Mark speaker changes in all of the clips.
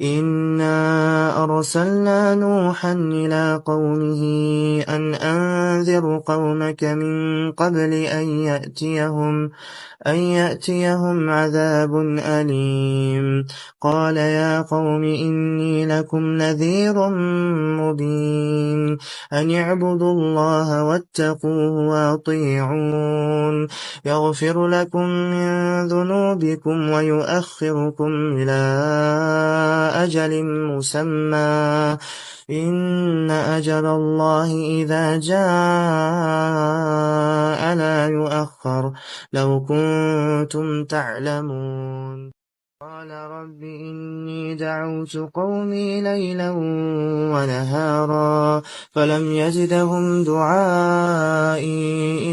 Speaker 1: إنا أرسلنا نوحا إلى قومه أن أنذر قومك من قبل أن يأتيهم عذاب أليم. قال يا قوم إني لكم نذير مبين أن اعبدوا الله واتقوه وأطيعون يغفر لكم من ذنوبكم ويؤخركم إلى أجل مسمى إن أجل الله إذا جاء لا يؤخر لو كنتم تعلمون. قال رب إني دعوت قومي ليلا ونهارا فلم يزدهم دعائي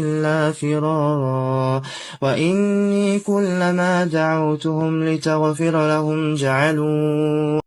Speaker 1: إلا فرارا وإني كلما دعوتهم لتغفر لهم جعلوا